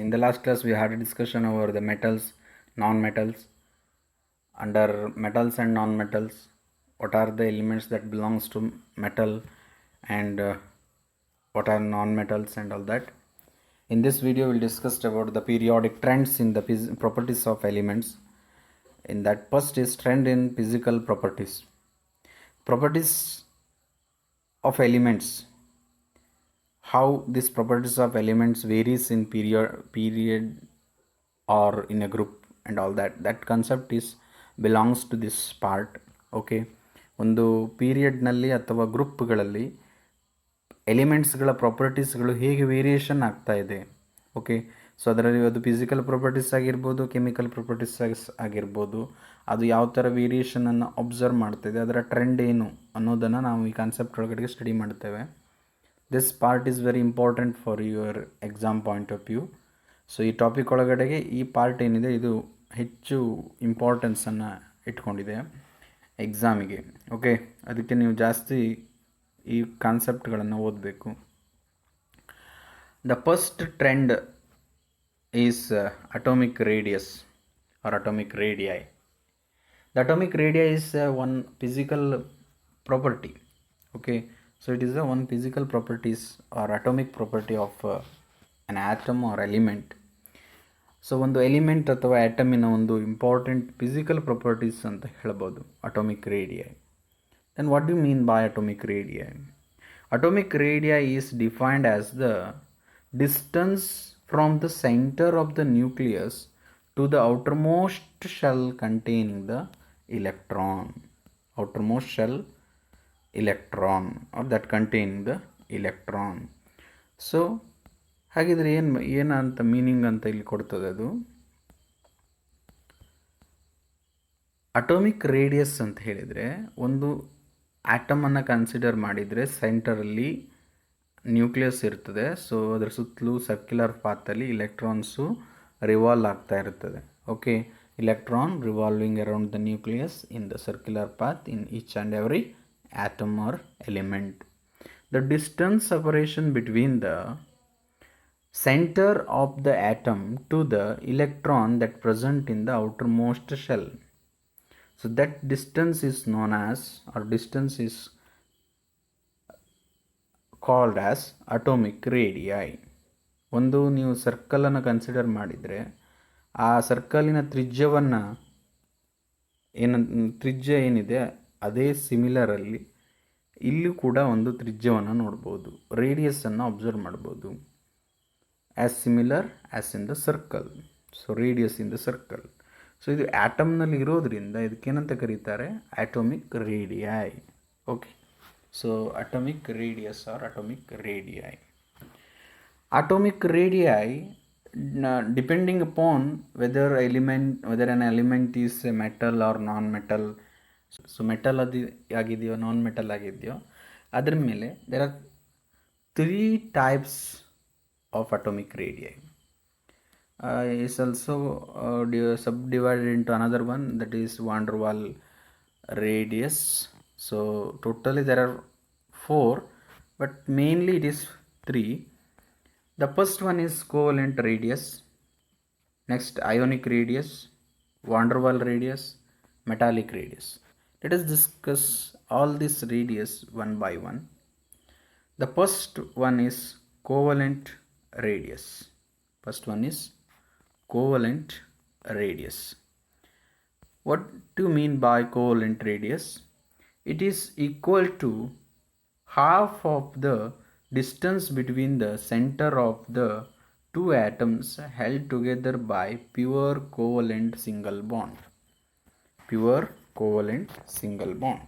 In the last class we had a discussion over the metals, non-metals. Under metals and non-metals, what are the elements that belongs to metal, and what are non-metals and all that. In this video we'll discuss about the periodic trends in the properties of elements. In that, first is trend in physical properties. Properties of elements, how these properties of elements varies in period or in a group and all that concept is belongs to this part. Okay, ಒಂದು ಪೀರಿಯಡ್ನಲ್ಲಿ ಅಥವಾ ಗ್ರೂಪ್ಗಳಲ್ಲಿ ಎಲಿಮೆಂಟ್ಸ್ಗಳ ಪ್ರಾಪರ್ಟೀಸ್ಗಳು ಹೇಗೆ variation ಆಗ್ತಾ ಇದೆ. Okay, so ಅದರಲ್ಲಿ ಅದು physical properties ಆಗಿರ್ಬೋದು, chemical properties ಆಗಿರ್ಬೋದು, ಅದು ಯಾವ ಥರ ವೇರಿಯೇಷನನ್ನು ಅಬ್ಸರ್ವ್ ಮಾಡ್ತಾಯಿದೆ, ಅದರ ಟ್ರೆಂಡ್ ಏನು ಅನ್ನೋದನ್ನು ನಾವು ಈ ಕಾನ್ಸೆಪ್ಟ್ ಒಳಗಡೆ ಸ್ಟಡಿ ಮಾಡ್ತೇವೆ. This part is very important for your exam point of view. So ಈ ಟಾಪಿಕ್ ಒಳಗಡೆಗೆ ಈ ಪಾರ್ಟ್ ಏನಿದೆ ಇದು ಹೆಚ್ಚು ಇಂಪಾರ್ಟೆನ್ಸನ್ನು ಇಟ್ಕೊಂಡಿದೆ ಎಕ್ಸಾಮಿಗೆ. ಓಕೆ, ಅದಕ್ಕೆ ನೀವು ಜಾಸ್ತಿ ಈ ಕಾನ್ಸೆಪ್ಟ್ಗಳನ್ನು ಓದಬೇಕು. The first trend is atomic radius or atomic radii. The atomic radii is one physical property. Okay, so it is the one physical properties or atomic property of an atom or element. So ಒಂದು element ಅಥವಾ ಆಟಮಿನ ಒಂದು important physical properties ಅಂತ ಹೇಳ್ಬೋದು atomic radii. Then what do mean by atomic radii? Atomic radii is defined as the distance from the centre of the nucleus to the outermost shell containing the outermost shell electron or that containing the electron. So ಹಾಗಿದ್ರೆ ಏನಂತ meaning ಅಂತ ಇಲ್ಲಿ ಕೊಡ್ತದೆ ಅದು. Atomic radius ಅಂತ ಹೇಳಿದರೆ ಒಂದು ಆಟಮನ್ನು consider ಮಾಡಿದರೆ ಸೆಂಟರಲ್ಲಿ ನ್ಯೂಕ್ಲಿಯಸ್ ಇರ್ತದೆ. ಸೊ ಅದರ ಸುತ್ತಲೂ ಸರ್ಕ್ಯುಲರ್ ಪಾತಲ್ಲಿ ಇಲೆಕ್ಟ್ರಾನ್ಸು ರಿವಾಲ್ವ್ ಆಗ್ತಾ ಇರ್ತದೆ. Okay, electron revolving around the nucleus in the circular path in each and every atom or element. The distance separation between the center of the atom to the electron that present in the outermost shell. So that distance is known as, or distance is called as atomic radii. ಒಂದು ನೀವು ಸರ್ಕಲನ್ನು consider ಮಾಡಿದರೆ ಆ ಸರ್ಕಲಿನ ತ್ರಿಜ್ಯ ಏನಿದೆ ಅದೇ ಸಿಮಿಲರಲ್ಲಿ ಇಲ್ಲೂ ಕೂಡ ಒಂದು ತ್ರಿಜ್ಯವನ್ನು ನೋಡ್ಬೋದು, ರೇಡಿಯಸನ್ನು ಅಬ್ಸರ್ವ್ ಮಾಡ್ಬೋದು. As similar as in the circle, so radius in the circle. So ಇದು ಆಟಮ್ನಲ್ಲಿ ಇರೋದ್ರಿಂದ ಇದಕ್ಕೇನಂತ ಕರೀತಾರೆ? Atomic radii. Okay, so atomic radius or atomic radii. Atomic radii, depending upon whether an element is a metal or non-metal, so metal ಆಗಿದೆಯೋ non metal ಆಗಿದೆಯೋ ಅದ್ರ ಮೇಲೆ there are 3 types of atomic radii. Is also subdivided into another one, that is van der Waal radius. So totally there are 4, but mainly it is 3. The first one is covalent radius, next ionic radius, van der Waal radius, metallic radius. Let us discuss all these radius one by one. The first one is covalent radius. First one is covalent radius. What do you mean by covalent radius? It is equal to half of the distance between the center of the two atoms held together by pure covalent single bond. Pure covalent single bond.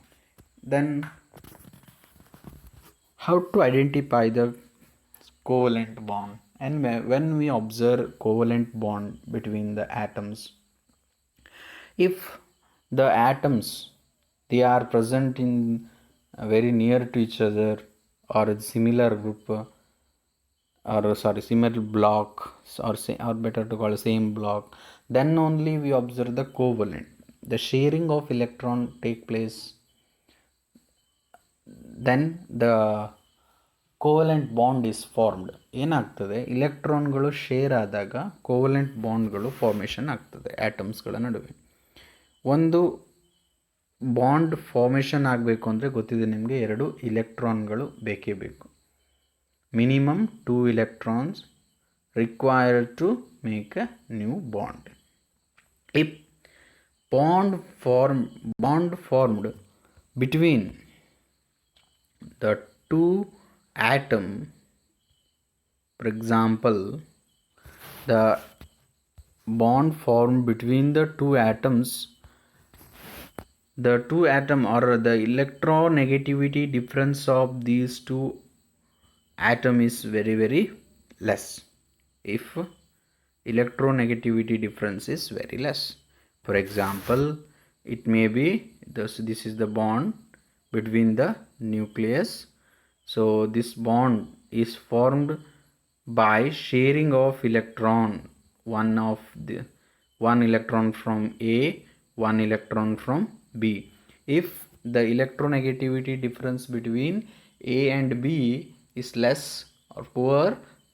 Then how to identify the covalent bond? And when we observe covalent bond between the atoms, if the atoms they are present in very near to each other or a similar group similar block, or better to call same block, then only we observe the covalent. The sharing of electron take place, then the covalent bond is formed. ಏನಾಗ್ತದೆ, ಇಲೆಕ್ಟ್ರಾನ್ಗಳು share ಆದಾಗ covalent ಬಾಂಡ್ಗಳು formation ಆಗ್ತದೆ ಆಟಮ್ಸ್ಗಳ ನಡುವೆ. ಒಂದು bond formation ಆಗಬೇಕು ಅಂದರೆ ಗೊತ್ತಿದೆ ನಿಮಗೆ, 2 ಇಲೆಕ್ಟ್ರಾನ್ಗಳು ಬೇಕೇ ಬೇಕು. Minimum 2 electrons required to make a new bond. If bond formed between the 2 atoms, for example, the bond formed between the 2 atoms, the 2 atom or the electronegativity difference of these 2 atom is very very less. If electronegativity difference is very less, for example, it may be this is the bond between the nucleus. So this bond is formed by sharing of electron, one electron from A, one electron from B. If the electronegativity difference between A and B is less or poor,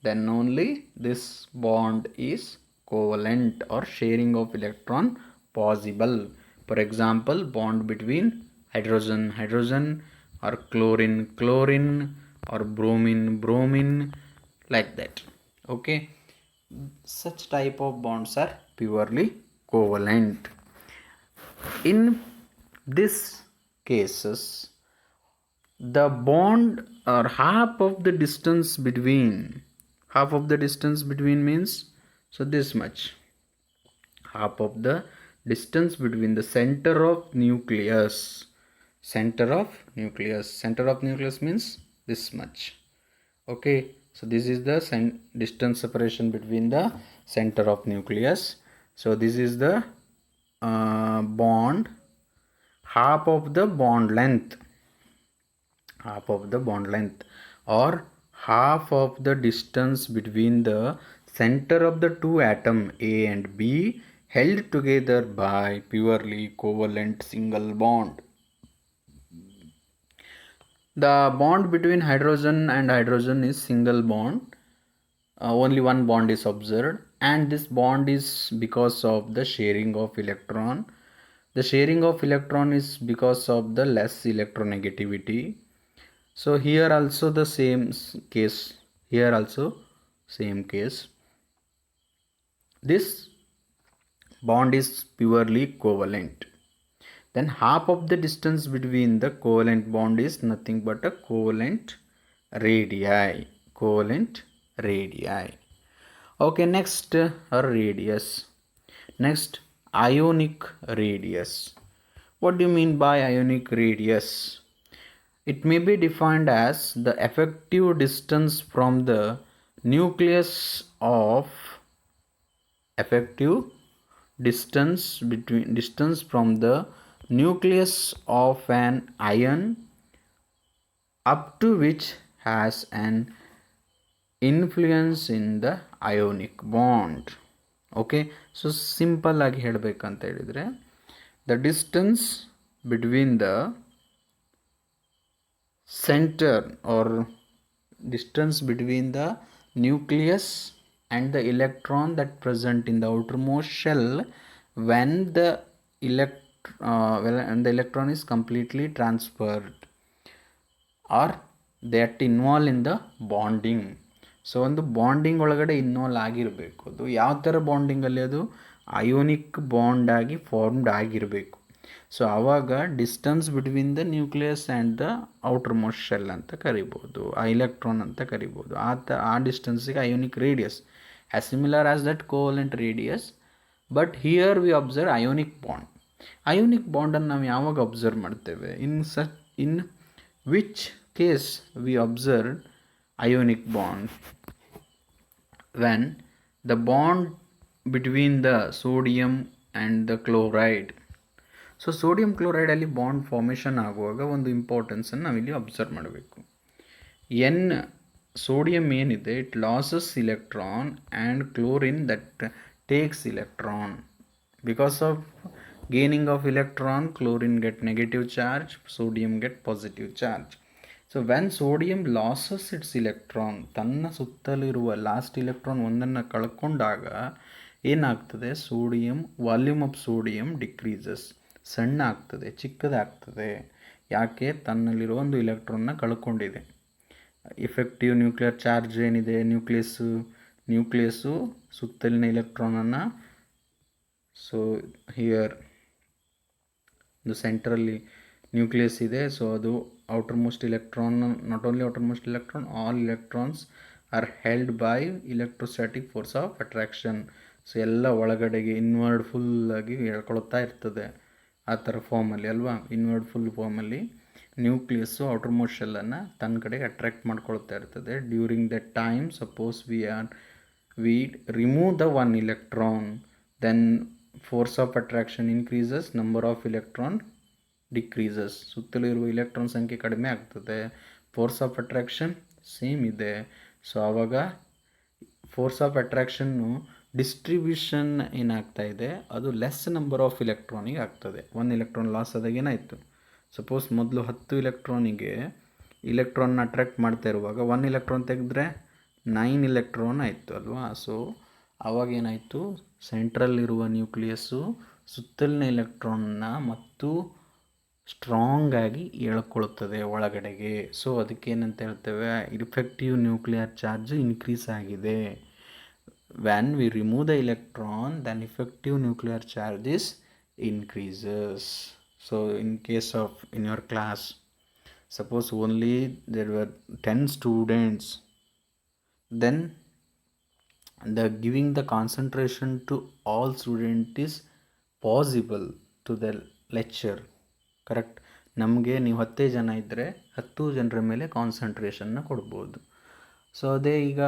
then only this bond is covalent or sharing of electron possible. For example, bond between hydrogen or chlorine or bromine, like that. Okay, such type of bonds are purely covalent. In this cases, the bond or half of the distance between means, so this much, half of the distance between the center of nucleus means this much. Okay, so this is the distance separation between the center of nucleus. So this is the bond, half of the bond length or half of the distance between the center of the 2 atom A and B held together by purely covalent single bond. The bond between hydrogen and hydrogen is single bond. Only one bond is observed, and this bond is because of the sharing of electron. The sharing of electron is because of the less electronegativity. So here also the same case. This bond is purely covalent. Then half of the distance between the covalent bond is nothing but a covalent radii. Okay, next radius. Next, ionic radius. What do you mean by ionic radius? It may be defined as the effective distance from the nucleus of an ion up to which has an influence in the ionic bond. Okay, so simple agi helbekanta helidre, the distance between the center or distance between the nucleus and the electron that present in the outermost shell when the electron is completely transferred or that involved in the bonding. So ಒಂದು bonding ಒಳಗಡೆ involve ಆಗಿರಬೇಕು. ಅದು ಯಾವ ಥರ ಬಾಂಡಿಂಗಲ್ಲಿ, ಅದು ionic bond ಆಗಿ formed ಆಗಿರಬೇಕು. ಸೊ ಆವಾಗ distance between the nucleus and the outermost shell ಅಂತ ಕರಿಬೋದು, ಆ ಇಲೆಕ್ಟ್ರಾನ್ ಅಂತ ಕರಿಬೋದು. ಆ ಡಿಸ್ಟೆನ್ಸಿಗೆ ionic radius as similar as that covalent radius. But here we observe ionic bond. Ionic ಬಾಂಡನ್ನು ನಾವು ಯಾವಾಗ ಅಬ್ಸರ್ವ್ ಮಾಡ್ತೇವೆ? In which case we observe ionic bond? When the bond between the sodium and the chloride. So sodium ಕ್ಲೋರೈಡಲ್ಲಿ bond formation ಆಗುವಾಗ ಒಂದು ಇಂಪಾರ್ಟೆನ್ಸನ್ನು ನಾವಿಲ್ಲಿ observe ಮಾಡಬೇಕು. ಸೋಡಿಯಂ ಏನಿದೆ, it loses electron and chlorine that takes electron. Because of gaining of electron, chlorine get negative charge, sodium get positive charge. So when sodium losses it's electron, ತನ್ನ ಸುತ್ತಲಿರುವ last electron ಒಂದನ್ನು ಕಳ್ಕೊಂಡಾಗ ಏನಾಗ್ತದೆ, sodium volume of sodium decreases, ಸಣ್ಣ ಆಗ್ತದೆ, ಚಿಕ್ಕದಾಗ್ತದೆ. ಯಾಕೆ? ತನ್ನಲ್ಲಿರುವ ಒಂದು ಇಲೆಕ್ಟ್ರಾನ್ನ ಕಳ್ಕೊಂಡಿದೆ. Effective nuclear charge ಏನಿದೆ, nucleus ಸುತ್ತಲಿನ ಇಲೆಕ್ಟ್ರಾನನ್ನು, ಸೊ ಹಿಯರ್ ಒಂದು ಸೆಂಟ್ರಲ್ಲಿ ನ್ಯೂಕ್ಲಿಯಸ್ ಇದೆ. ಸೊ ಅದು outer most electron, not only outer most electron, all electrons are held by electrostatic force of attraction. So ಎಲ್ಲ ಒಳಗಡೆಗೆ ಇನ್ವರ್ಡ್ ಫುಲ್ಲಾಗಿ ಎಳ್ಕೊಳ್ತಾ ಇರ್ತದೆ ಆ ಥರ ಫಾರ್ಮಲ್ಲಿ ಅಲ್ವಾ. Inward full formally nucleus outermost ಶೆಲ್ಲನ್ನು ತನ್ನ ಕಡೆಗೆ ಅಟ್ರ್ಯಾಕ್ಟ್ ಮಾಡ್ಕೊಳ್ತಾ ಇರ್ತದೆ. During the time suppose we remove the one electron, then force of attraction increases, number of electron decreases. ಸುತ್ತಲೂ ಇರುವ ಇಲೆಕ್ಟ್ರಾನ್ ಸಂಖ್ಯೆ ಕಡಿಮೆ ಆಗ್ತದೆ, ಫೋರ್ಸ್ ಆಫ್ ಅಟ್ರಾಕ್ಷನ್ ಸೇಮ್ ಇದೆ. ಸೊ ಆವಾಗ ಫೋರ್ಸ್ ಆಫ್ ಅಟ್ರಾಕ್ಷನ್ನು ಡಿಸ್ಟ್ರಿಬ್ಯೂಷನ್ ಏನಾಗ್ತಾ ಇದೆ, ಅದು ಲೆಸ್ ನಂಬರ್ ಆಫ್ ಇಲೆಕ್ಟ್ರಾನಿಗೆ ಆಗ್ತದೆ. ಒಂದು ಇಲೆಕ್ಟ್ರಾನ್ ಲಾಸ್ ಆದಾಗ ಏನಾಯಿತು, ಸಪೋಸ್ ಮೊದಲು 10 ಇಲೆಕ್ಟ್ರಾನಿಗೆ ಇಲೆಕ್ಟ್ರಾನ್ನ ಅಟ್ರ್ಯಾಕ್ಟ್ ಮಾಡ್ತಾ ಇರುವಾಗ 1 ಇಲೆಕ್ಟ್ರಾನ್ ತೆಗೆದ್ರೆ 9 ಇಲೆಕ್ಟ್ರಾನ್ ಆಯಿತು ಅಲ್ವಾ. ಸೊ ಆವಾಗೇನಾಯಿತು, ಸೆಂಟ್ರಲ್ಲಿರುವ ನ್ಯೂಕ್ಲಿಯಸ್ಸು ಸುತ್ತಲಿನ ಇಲೆಕ್ಟ್ರಾನ್ನ ಮತ್ತು ಸ್ಟ್ರಾಂಗ್ ಆಗಿ ಎಳ್ಕೊಳ್ತದೆ ಒಳಗಡೆಗೆ. ಸೊ ಅದಕ್ಕೆ ಏನಂತ ಹೇಳ್ತೇವೆ, ಇಫೆಕ್ಟಿವ್ ನ್ಯೂಕ್ಲಿಯರ್ ಚಾರ್ಜ್ ಇನ್ಕ್ರೀಸ್ ಆಗಿದೆ. when we remove the electron, then effective nuclear charge is increases. So in case of in your class, suppose only there were 10 students, then the giving the concentration to all students is possible to the lecture, correct. ನಮಗೆ ನೀವು 10 ಜನ ಇದ್ದರೆ 10 ಜನರ ಮೇಲೆ ಕಾನ್ಸಂಟ್ರೇಷನ್ನ ಕೊಡ್ಬೋದು. So ಅದೇ ಈಗ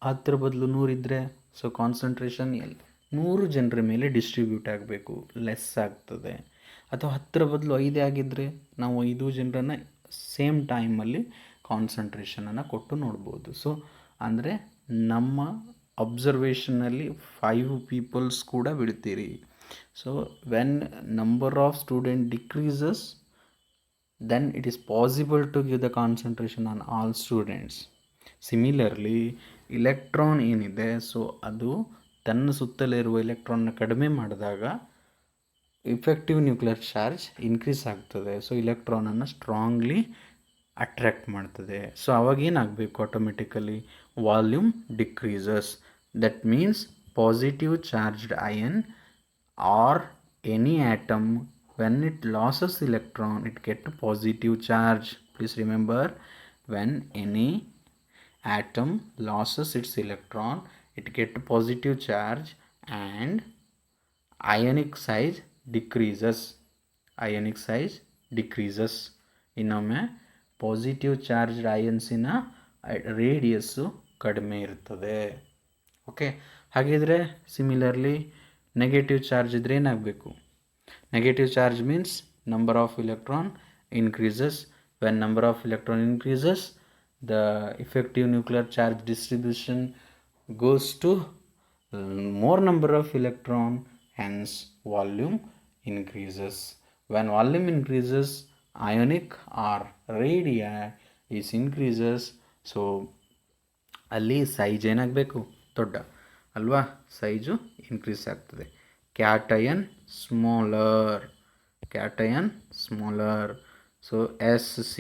10 ಬದಲು 100 ಇದ್ದರೆ, ಸೊ ಕಾನ್ಸಂಟ್ರೇಷನ್ 100 ಜನರ ಮೇಲೆ ಡಿಸ್ಟ್ರಿಬ್ಯೂಟ್ ಆಗಬೇಕು, ಲೆಸ್ ಆಗ್ತದೆ. ಅಥವಾ 10 ಬದಲು 5 ಆಗಿದ್ದರೆ ನಾವು 5 ಜನರನ್ನು ಸೇಮ್ ಟೈಮಲ್ಲಿ ಕಾನ್ಸಂಟ್ರೇಷನನ್ನು ಕೊಟ್ಟು ನೋಡ್ಬೋದು. ಸೊ ಅಂದರೆ ನಮ್ಮ ಅಬ್ಸರ್ವೇಷನಲ್ಲಿ 5 ಪೀಪಲ್ಸ್ ಕೂಡ ಬಿಡ್ತೀರಿ. So when number of student decreases, then it is possible to give the concentration on all students. Similarly, electron ಏನಿದೆ, ಸೊ ಅದು ತನ್ನ ಸುತ್ತಲಿರುವ ಎಲೆಕ್ಟ್ರಾನ್ನ ಕಡಿಮೆ ಮಾಡಿದಾಗ ಇಫೆಕ್ಟಿವ್ ನ್ಯೂಕ್ಲಿಯರ್ ಚಾರ್ಜ್ ಇನ್ಕ್ರೀಸ್ ಆಗ್ತದೆ. ಸೊ ಇಲೆಕ್ಟ್ರಾನನ್ನು ಸ್ಟ್ರಾಂಗ್ಲಿ ಅಟ್ರ್ಯಾಕ್ಟ್ ಮಾಡ್ತದೆ. ಸೊ ಅವಾಗ ಏನಾಗಬೇಕು, automatically volume decreases. That means positive charged ion or any atom, when it loses electron, it get positive charge. Please remember, when any atom loses its electron, it get positive charge and ionic size decreases. Ionic size decreases. ಇನ್ನೊಮ್ಮೆ positive charged ಅಯನ್ಸಿನ radius ಕಡಿಮೆ ಇರ್ತದೆ. Okay, ಹಾಗಿದ್ರೆ similarly negative charge ಇದ್ದರೆ ಏನಾಗಬೇಕು, negative charge means number of electron increases. When number of electron increases, the effective nuclear charge distribution goes to more number of electron, hence volume increases. When volume increases, ionic or radii is increases. So ಅಲ್ಲಿ size ಏನಾಗಬೇಕು, ದೊಡ್ಡ ಅಲ್ವಾ, size increase ಆಗ್ತದೆ. Cation smaller, so SC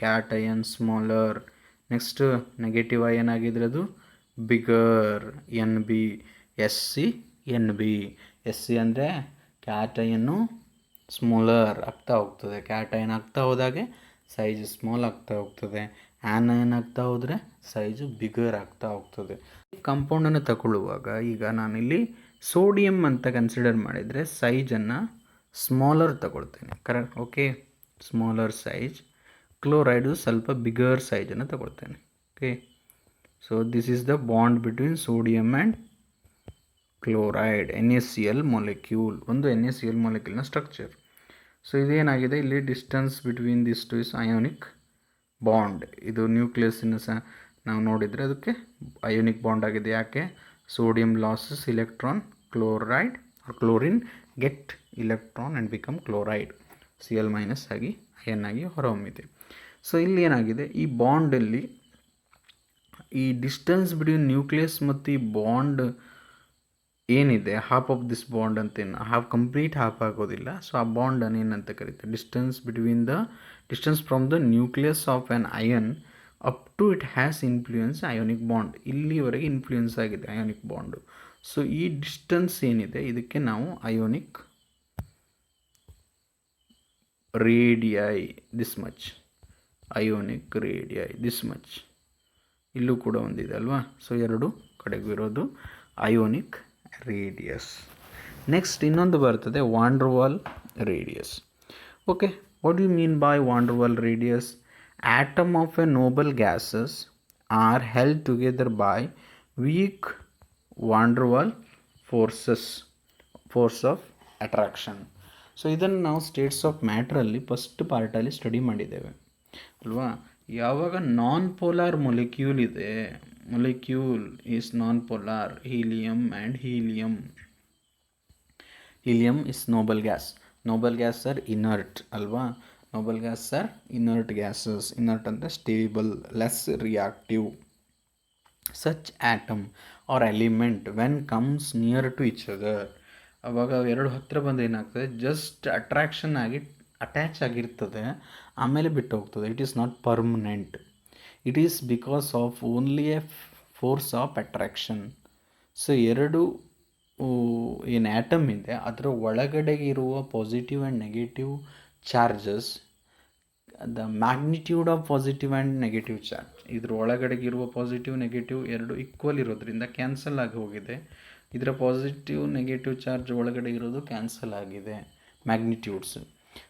cation smaller. Next negative ion ಆಗಿದ್ರೆ ಅದು bigger, NB, SC NB. SC ಅಂದರೆ ಕ್ಯಾಟಯನ್ನು smaller ಆಗ್ತಾ ಹೋಗ್ತದೆ, ಕ್ಯಾಟಯನ್ ಆಗ್ತಾ ಹೋದಾಗೆ ಸೈಜ್ ಸ್ಮಾಲ್ ಆಗ್ತಾ ಹೋಗ್ತದೆ, ಆ್ಯನಯನ್ ಆಗ್ತಾ ಹೋದರೆ ಸೈಜು ಬಿಗರ್ ಆಗ್ತಾ ಹೋಗ್ತದೆ. ಕಾಂಪೌಂಡನ್ನು ತಗೊಳ್ಳುವಾಗ ಈಗ ನಾನಿಲ್ಲಿ ಸೋಡಿಯಂ ಅಂತ ಕನ್ಸಿಡರ್ ಮಾಡಿದರೆ ಸೈಜನ್ನು ಸ್ಮಾಲರ್ ತಗೊಳ್ತೇನೆ, correct. Okay, smaller size. Chloride ಸ್ವಲ್ಪ ಬಿಗರ್ ಸೈಜನ್ನು ತಗೊಳ್ತೇನೆ. Okay, so this is the bond between sodium and chloride, NaCl molecule, ಒಂದು NaCl ಮಾಲಿಕ್ಯೂಲ್ನ ಸ್ಟ್ರಕ್ಚರ್. ಸೊ ಇದೇನಾಗಿದೆ, ಇಲ್ಲಿ distance between this two is ionic bond. ಇದು ನ್ಯೂಕ್ಲಿಯಸ್ಸಿನ ನಾವು ನೋಡಿದರೆ ಅದಕ್ಕೆ ಅಯೋನಿಕ್ ಬಾಂಡ್ ಆಗಿದೆ. ಯಾಕೆ, sodium loses electron, chloride or chlorine get electron and become chloride, Cl- ಆಗಿ ಅಯನ್ ಆಗಿ ಹೊರಹೊಮ್ಮಿದೆ. ಸೊ ಇಲ್ಲಿ ಏನಾಗಿದೆ, ಈ ಬಾಂಡಲ್ಲಿ ಈ ಡಿಸ್ಟೆನ್ಸ್ ಬಿಟ್ವೀನ್ ನ್ಯೂಕ್ಲಿಯಸ್ ಮತ್ತು ಈ ಬಾಂಡ್ ಏನಿದೆ, ಹಾಫ್ ಆಫ್ ದಿಸ್ ಬಾಂಡ್ ಅಂತೇನು ಕಂಪ್ಲೀಟ್ ಹಾಫ್ ಆಗೋದಿಲ್ಲ. ಸೊ ಆ ಬಾಂಡನ್ನು ಏನಂತ ಕರೀತಾರೆ, distance from the nucleus of an ion up to it has influence ionic bond. ಇಲ್ಲಿವರೆಗೆ ಇನ್ಫ್ಲೂಯೆನ್ಸ್ ಆಗಿದೆ ಅಯೋನಿಕ್ ಬಾಂಡು. ಸೊ ಈ ಡಿಸ್ಟೆನ್ಸ್ ಏನಿದೆ ಇದಕ್ಕೆ ನಾವು ionic radii this much, ionic radii this much. ಇಲ್ಲೂ ಕೂಡ ಒಂದಿದೆ ಅಲ್ವಾ. ಸೊ ಎರಡು ಕಡೆಗೂ ಇರೋದು ಅಯೋನಿಕ್ ರೇಡಿಯಸ್. ನೆಕ್ಸ್ಟ್ ಇನ್ನೊಂದು ಬರ್ತದೆ van der wall radius. Okay, what you mean by van der wall radius? Atom of a noble gases are held together by weak van der Waal force of attraction. So ಇದನ್ನು ನಾವು states of ಮ್ಯಾಟ್ರಲ್ಲಿ first ಪಾರ್ಟಲ್ಲಿ study ಮಾಡಿದ್ದೇವೆ ಅಲ್ವಾ. ಯಾವಾಗ non polar molecule ಇದೆ, molecule is non polar, helium and helium is noble gas are inert ಅಲ್ವಾ. Noble gas are inert gases. Inert ಅಂದರೆ stable, less reactive. Such atom or element when comes near to each other, ಅವಾಗ ಎರಡು ಹತ್ತಿರ ಬಂದು ಏನಾಗ್ತದೆ, just attraction ಆಗಿ attach ಆಗಿರ್ತದೆ, ಆಮೇಲೆ ಬಿಟ್ಟು ಹೋಗ್ತದೆ. It is not permanent. It is because of only A force of attraction. So ಎರಡು ಏನು ಆ್ಯಟಮ್ ಇದೆ ಅದರ ಒಳಗಡೆ ಇರುವ positive and negative charges, the magnitude of positive and negative charge, ಇದ್ರ ಒಳಗಡೆಗಿರುವ ಪಾಸಿಟಿವ್ ನೆಗೆಟಿವ್ ಎರಡು ಈಕ್ವಲ್ ಇರೋದ್ರಿಂದ ಕ್ಯಾನ್ಸಲ್ ಆಗಿ ಹೋಗಿದೆ. ಇದರ ಪಾಸಿಟಿವ್ ನೆಗೆಟಿವ್ ಚಾರ್ಜ್ ಒಳಗಡೆ ಇರೋದು ಕ್ಯಾನ್ಸಲ್ ಆಗಿದೆ, ಮ್ಯಾಗ್ನಿಟ್ಯೂಡ್ಸ್.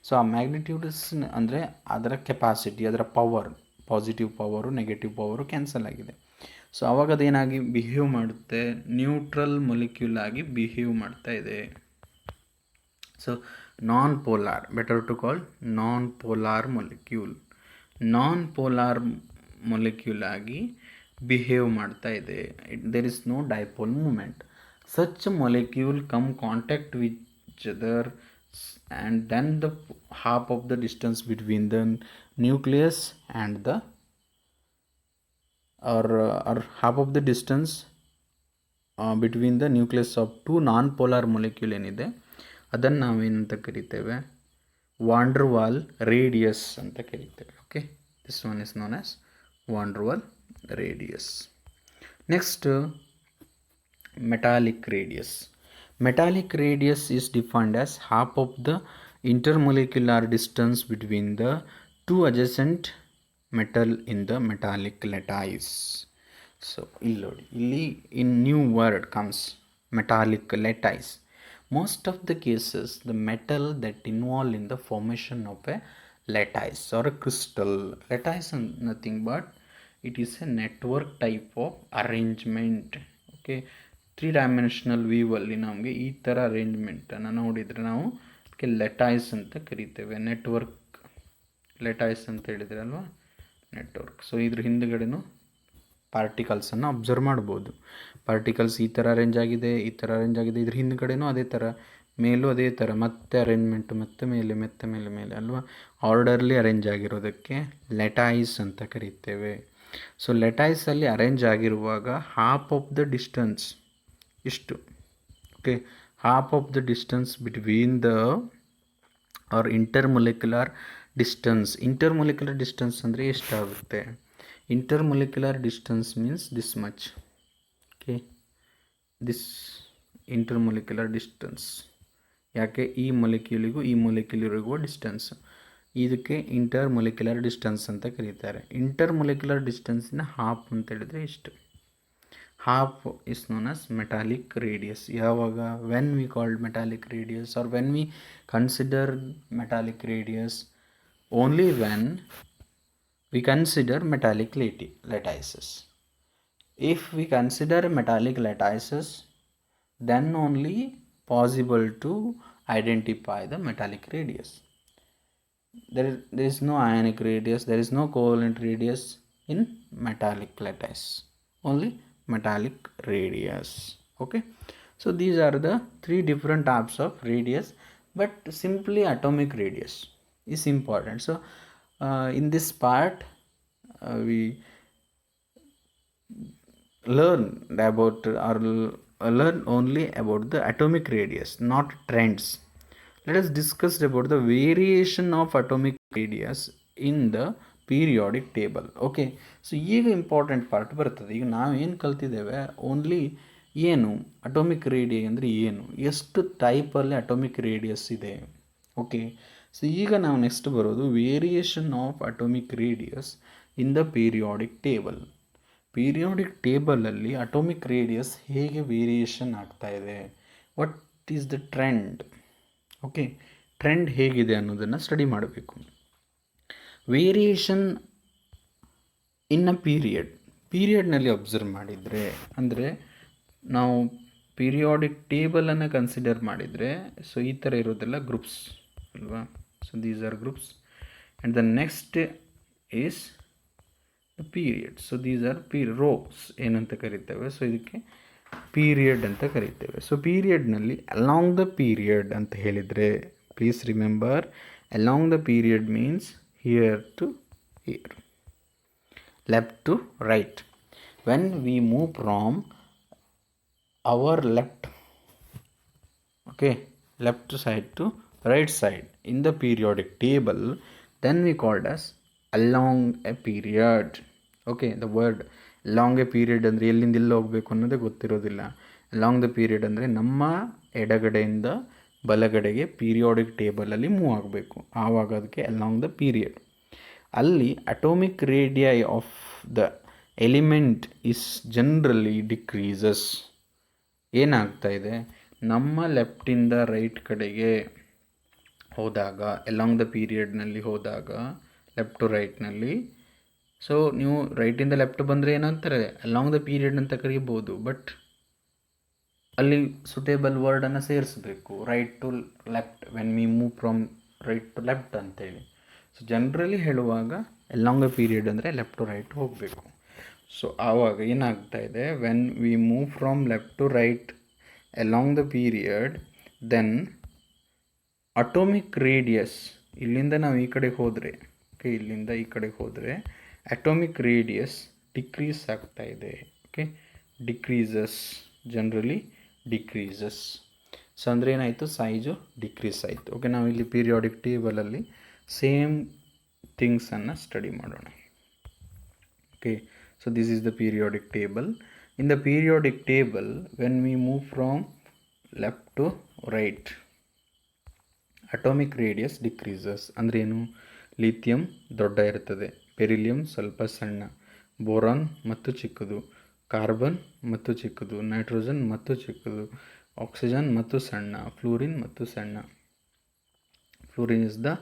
ಸೊ ಆ ಮ್ಯಾಗ್ನಿಟ್ಯೂಡ್ಸ್ ಅಂದರೆ ಅದರ ಕೆಪಾಸಿಟಿ, ಅದರ power, positive power negative power cancel ಆಗಿದೆ. ಸೊ ಆವಾಗ ಅದೇನಾಗಿ ಬಿಹೇವ್ ಮಾಡುತ್ತೆ, ನ್ಯೂಟ್ರಲ್ ಮೊಲಿಕ್ಯೂಲ್ ಆಗಿ ಬಿಹೇವ್ ಮಾಡ್ತಾ ಇದೆ. So non polar, better to call non polar molecule ಆಗಿ ಬಿಹೇವ್ ಮಾಡ್ತಾ ಇದೆ. There is no dipole moment. Such a molecule come contact with each other, and then the half of the distance between the nucleus and the or half of the distance between the nucleus of two non-polar molecule ಏನಿದೆ ಅದನ್ನು ನಾವೇನಂತ ಕರಿತೇವೆ, von der wall radius ಅಂತ ಕರಿತೇವೆ. Okay, this one is known as van der wall radius. Next metallic radius. Metallic radius is defined as half of the intermolecular distance between the two adjacent metal in the metallic lattice. So illi in new word comes metallic lattice. Most of the cases the metal that involved in the formation of a lattice or a crystal. Lattice is nothing but it is a network type of arrangement. Okay, 3-dimensional ವ್ಯೂವಲ್ಲಿ ನಮಗೆ ಈ ಥರ ಅರೇಂಜ್ಮೆಂಟನ್ನು ನೋಡಿದರೆ ನಾವು ಅದಕ್ಕೆ lattice ಅಂತ ಕರಿತೇವೆ. Network lattice ಅಂತ ಹೇಳಿದರೆ ಅಲ್ವಾ, ನೆಟ್ವರ್ಕ್. ಸೊ ಇದ್ರ ಹಿಂದುಗಡೆನೂ ಪಾರ್ಟಿಕಲ್ಸನ್ನು ಅಬ್ಸರ್ವ್ ಮಾಡ್ಬೋದು. ಪಾರ್ಟಿಕಲ್ಸ್ ಈ ಥರ ಅರೇಂಜ್ ಆಗಿದೆ, ಈ ಥರ ಅರೇಂಜ್ ಆಗಿದೆ, ಇದ್ರ ಹಿಂದುಗಡೆನೂ ಅದೇ ಥರ, ಮೇಲೂ ಅದೇ ಥರ, ಮತ್ತೆ ಅರೇಂಜ್ಮೆಂಟು ಮತ್ತೆ ಮೇಲೆ ಅಲ್ವಾ, ಆರ್ಡರ್ಲಿ ಅರೇಂಜ್ ಆಗಿರೋದಕ್ಕೆ ಲೆಟೈಸ್ ಅಂತ ಕರಿತೇವೆ. ಸೊ ಲೆಟೈಸಲ್ಲಿ ಅರೇಂಜ್ ಆಗಿರುವಾಗ ಹಾಫ್ ಆಫ್ ದ ಡಿಸ್ಟೆನ್ಸ್ ಇಷ್ಟು. Okay, half of the distance between the are intermolecular distance ಅಂದರೆ ಎಷ್ಟಾಗುತ್ತೆ? Intermolecular distance means this much. Okay, this intermolecular distance. ಯಾಕೆ? ಈ ಮೊಲಿಕ್ಯೂಲಿಗೂ ಡಿಸ್ಟೆನ್ಸ್, ಇದಕ್ಕೆ ಇಂಟರ್ಮೊಲಿಕ್ಯುಲರ್ ಡಿಸ್ಟೆನ್ಸ್ ಅಂತ ಕರೀತಾರೆ. ಇಂಟರ್ಮೊಲಿಕ್ಯುಲರ್ ಡಿಸ್ಟೆನ್ಸಿನ ಹಾಫ್ ಅಂತ ಹೇಳಿದರೆ ಇಷ್ಟು. Half is known as metallic radius. ಯಾವಾಗ? When we called metallic radius are when we consider metallic radius, only when we consider metallic lattices. If we consider metallic lattices, then only possible to identify the metallic radius. There is no ionic radius, there is no covalent radius in metallic lattice, only metallic radius. Okay, so these are the 3 different types of radius, but simply atomic radius is important. So in this part we learn about or learn only about the atomic radius, not trends. Let us discuss about the variation of atomic radius in the periodic table. Okay, so ಈಗ important part ಬರ್ತದೆ. ಈಗ ನಾವೇನು ಕಲ್ತಿದ್ದೇವೆ, only ಏನು atomic radius ಅಂದರೆ ಏನು, ಎಷ್ಟು ಟೈಪಲ್ಲಿ ಅಟೋಮಿಕ್ ರೇಡಿಯಸ್ ಇದೆ. ಓಕೆ, ಸೊ ಈಗ ನಾವು ನೆಕ್ಸ್ಟ್ ಬರೋದು variation of atomic radius in the periodic table. Periodic ಟೇಬಲಲ್ಲಿ ಅಟೋಮಿಕ್ ರೇಡಿಯಸ್ ಹೇಗೆ ವೇರಿಯೇಷನ್ ಆಗ್ತಾ ಇದೆ, what is the trend. Okay, trend ಹೇಗಿದೆ ಅನ್ನೋದನ್ನು ಸ್ಟಡಿ ಮಾಡಬೇಕು. ವೇರಿಯೇಷನ್ ಇನ್ ಅ ಪೀರಿಯಡ್ನಲ್ಲಿ ಅಬ್ಸರ್ವ್ ಮಾಡಿದರೆ, ಅಂದರೆ ನಾವು ಪೀರಿಯಾಡಿಕ್ ಟೇಬಲನ್ನು ಕನ್ಸಿಡರ್ ಮಾಡಿದರೆ, ಸೊ ಈ ಥರ ಇರೋದೆಲ್ಲ ಗ್ರೂಪ್ಸ್ ಅಲ್ವಾ. So these are groups and the next is the period. So these are rows ಏನಂತ ಕರಿತೇವೆ. ಸೊ ಇದಕ್ಕೆ ಪೀರಿಯಡ್ ಅಂತ ಕರಿತೇವೆ. ಸೊ ಪೀರಿಯಡ್ನಲ್ಲಿ ಅಲಾಂಗ್ ದ ಪೀರಿಯಡ್ ಅಂತ ಹೇಳಿದರೆ, please remember, along the period means here to here, left to right. When we move from our left, okay, left side to right side in the periodic table, then we called as along a period. Okay, the word along a period ಅಂದರೆ ಎಲ್ಲಿಂದ ಎಲ್ಲಿ ಹೋಗಬೇಕು ಅನ್ನೋದೇ ಗೊತ್ತಿರೋದಿಲ್ಲ. Along the period ಅಂದರೆ ನಮ್ಮ ಎಡಗಡೆಯಿಂದ ಬಲಗಡೆಗೆ periodic ಟೇಬಲಲ್ಲಿ move ಆಗಬೇಕು, ಆವಾಗ ಅದಕ್ಕೆ ಅಲಾಂಗ್ ದ ಪೀರಿಯಡ್. ಅಲ್ಲಿ atomic radii of the element is generally decreases. ಏನಾಗ್ತಾ ಇದೆ, ನಮ್ಮ ಲೆಫ್ಟಿಂದ ರೈಟ್ ಕಡೆಗೆ ಹೋದಾಗ, ಅಲಾಂಗ್ ದ ಪೀರಿಯಡ್ನಲ್ಲಿ ಹೋದಾಗ ಲೆಫ್ಟ್ ಟು ರೈಟ್ನಲ್ಲಿ, ಸೊ ನೀವು ರೈಟಿಂದ ಲೆಫ್ಟ್ ಬಂದರೆ ಏನಂತಾರೆ, ಅಲಾಂಗ್ ದ ಪೀರಿಯಡ್ ಅಂತ ಕರೀಬೋದು, ಬಟ್ ಅಲ್ಲಿ ಸುಟೇಬಲ್ ವರ್ಡನ್ನು ಸೇರಿಸಬೇಕು, right to left, when we move from right to left ಅಂತೇಳಿ. ಸೊ ಜನರಲಿ ಹೇಳುವಾಗ ಅಲಾಂಗ್ ದ ಪೀರಿಯಡ್ ಅಂದರೆ ಲೆಫ್ಟ್ ಟು ರೈಟ್ ಹೋಗಬೇಕು. ಸೊ ಆವಾಗ ಏನಾಗ್ತಾ ಇದೆ, when we move from left to right along the period, then atomic radius, ಇಲ್ಲಿಂದ ನಾವು ಈ ಕಡೆಗೆ ಹೋದರೆ, ಓಕೆ, ಇಲ್ಲಿಂದ ಈ ಕಡೆಗೆ ಹೋದರೆ ಅಟೋಮಿಕ್ ರೇಡಿಯಸ್ ಡಿಕ್ರೀಸ್ ಆಗ್ತಾ ಇದೆ. Okay, decreases, generally decreases. So ಅಂದರೆ ಏನಾಯಿತು, ಸೈಜು ಡಿಕ್ರೀಸ್ ಆಯಿತು. ಓಕೆ, ನಾವು ಇಲ್ಲಿ ಪೀರಿಯಾಡಿಕ್ ಟೇಬಲಲ್ಲಿ ಸೇಮ್ ಥಿಂಗ್ಸನ್ನು ಸ್ಟಡಿ ಮಾಡೋಣ. Okay, so this is the periodic table. In the periodic table, when we move from left to right, atomic radius decreases. ಅಂದರೆ ಏನು, lithium ದೊಡ್ಡ ಇರ್ತದೆ, ಬೆರಿಲಿಯಂ ಸ್ವಲ್ಪ ಸಣ್ಣ, ಬೋರಾನ್ ಮತ್ತು ಚಿಕ್ಕದು, ಕಾರ್ಬನ್ ಮತ್ತು ಚಿಕ್ಕದು, ನೈಟ್ರೋಜನ್ ಮತ್ತು ಚಿಕ್ಕದು, ಆಕ್ಸಿಜನ್ ಮತ್ತು ಸಣ್ಣ, ಫ್ಲೂರಿನ್ ಮತ್ತು ಸಣ್ಣ. Fluorine is the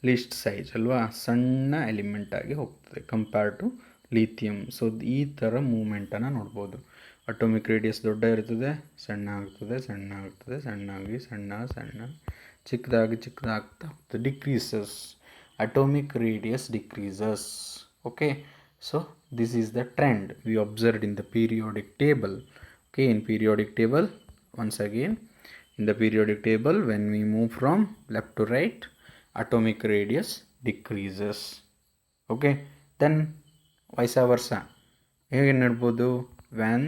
least size ಅಲ್ವಾ, ಸಣ್ಣ ಎಲಿಮೆಂಟ್ ಆಗಿ ಹೋಗ್ತದೆ ಕಂಪೇರ್ ಟು ಲಿಥಿಯಂ. ಸೊ ಈ ಥರ ಮೂಮೆಂಟನ್ನು ನೋಡ್ಬೋದು. ಅಟೋಮಿಕ್ ರೇಡಿಯಸ್ ದೊಡ್ಡ ಇರ್ತದೆ, ಸಣ್ಣ ಆಗ್ತದೆ, ಸಣ್ಣ ಆಗ್ತದೆ, ಸಣ್ಣಾಗಿ ಸಣ್ಣ ಸಣ್ಣ, ಚಿಕ್ಕದಾಗಿ ಚಿಕ್ಕದಾಗ್ತಾ ಹೋಗ್ತದೆ, decreases. Atomic radius decreases. Okay, so this is the trend we observed in the periodic table. Okay, in periodic table, once again, in the periodic table, when we move from left to right, atomic radius decreases. Okay, then vice versa, ಹೇಗೆ ನೋಡ್ಬೋದು, when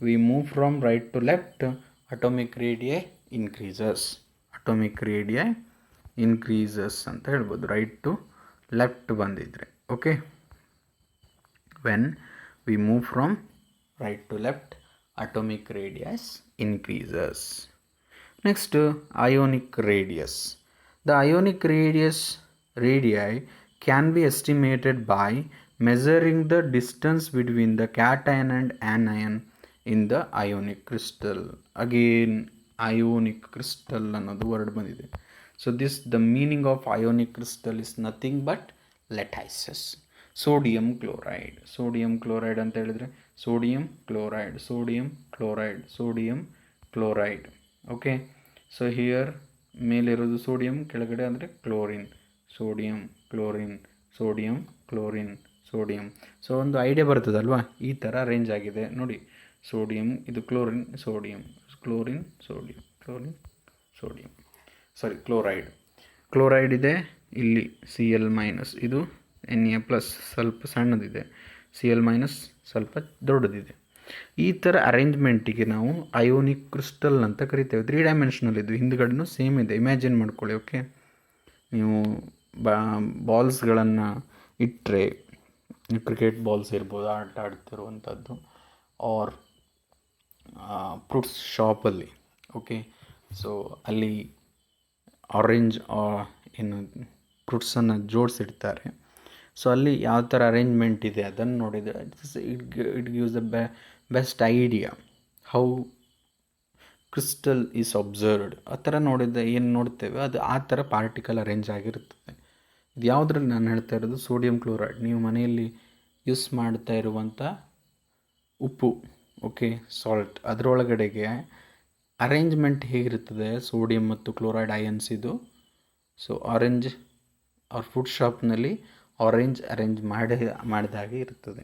we move from right to left, atomic radii increases. atomic radii increases ಅಂತ ಹೇಳ್ಬೋದು, right to left ಬಂದಿದ್ರೆ. Okay, when we move from right to left, atomic radius increases. Next, ionic radius. The ionic radii can be estimated by measuring the distance between the cation and anion in the ionic crystal. Again, ionic crystal ಅನ್ನೋದು word ಬಂದಿದೆ. So the meaning of ionic crystal is nothing but lattices. Sodium chloride, sodium chloride ಅಂತ ಹೇಳಿದರೆ sodium chloride, sodium chloride, sodium chloride. Okay, so here ಮೇಲಿರೋದು sodium, ಕೆಳಗಡೆ ಅಂದರೆ chlorine, sodium chlorine, sodium chlorine, sodium. So ಒಂದು idea ಬರ್ತದಲ್ವಾ, ಈ ಥರ range ಆಗಿದೆ ನೋಡಿ. ಸೋಡಿಯಂ, ಇದು chlorine, sodium, chlorine, sodium, chlorine, sodium, sorry chloride. Chloride ಇದೆ ಇಲ್ಲಿ Cl-, ಇದು Na+ ಸ್ವಲ್ಪ ಸಣ್ಣದಿದೆ, Cl- ಸ್ವಲ್ಪ ದೊಡ್ಡದಿದೆ. ಈ ಥರ ಅರೇಂಜ್ಮೆಂಟಿಗೆ ನಾವು ಅಯೋನಿಕ್ ಕ್ರಿಸ್ಟಲ್ ಅಂತ ಕರಿತೇವೆ. 3 ಡೈಮೆನ್ಷನಲ್ ಇದು, ಹಿಂದ್ಗಡೆನೂ ಸೇಮ್ ಇದೆ. ಇಮ್ಯಾಜಿನ್ ಮಾಡ್ಕೊಳ್ಳಿ. ಓಕೆ, ನೀವು ಬಾಲ್ಸ್ಗಳನ್ನು ಇಟ್ಟರೆ, ಕ್ರಿಕೆಟ್ ಬಾಲ್ಸ್ ಇರ್ಬೋದು ಆಟ ಆಡ್ತಿರುವಂಥದ್ದು, ಆರ್ ಫ್ರೂಟ್ಸ್ ಶಾಪಲ್ಲಿ. ಓಕೆ, ಸೊ ಅಲ್ಲಿ ಆರೆಂಜ್ ಏನು ಫ್ರೂಟ್ಸನ್ನು ಜೋಡಿಸಿಡ್ತಾರೆ. ಸೊ ಅಲ್ಲಿ ಯಾವ ಥರ ಅರೇಂಜ್ಮೆಂಟ್ ಇದೆ ಅದನ್ನು ನೋಡಿದರೆ it gives the best idea how crystal is observed. ಆ ಥರ ನೋಡಿದ ಏನು ನೋಡ್ತೇವೆ ಅದು ಆ ಥರ ಪಾರ್ಟಿಕಲ್ ಅರೇಂಜ್ ಆಗಿರುತ್ತದೆ. ಇದು ಯಾವುದ್ರಲ್ಲಿ ನಾನು ಹೇಳ್ತಾ ಇರೋದು, ಸೋಡಿಯಂ ಕ್ಲೋರೈಡ್. ನೀವು ಮನೆಯಲ್ಲಿ ಯೂಸ್ ಮಾಡ್ತಾ ಇರುವಂಥ ಉಪ್ಪು, ಓಕೆ, ಸಾಲ್ಟ್, ಅದರೊಳಗಡೆಗೆ ಅರೇಂಜ್ಮೆಂಟ್ ಹೇಗಿರ್ತದೆ, ಸೋಡಿಯಂ ಮತ್ತು ಕ್ಲೋರೈಡ್ ಅಯನ್ಸ್ ಇದು. ಸೊ ಆರೆಂಜ್ ಅವ್ರ ಫುಡ್ ಶಾಪ್ನಲ್ಲಿ ಆರೆಂಜ್ ಅರೇಂಜ್ ಮಾಡಿದ ಹಾಗೆ ಇರ್ತದೆ.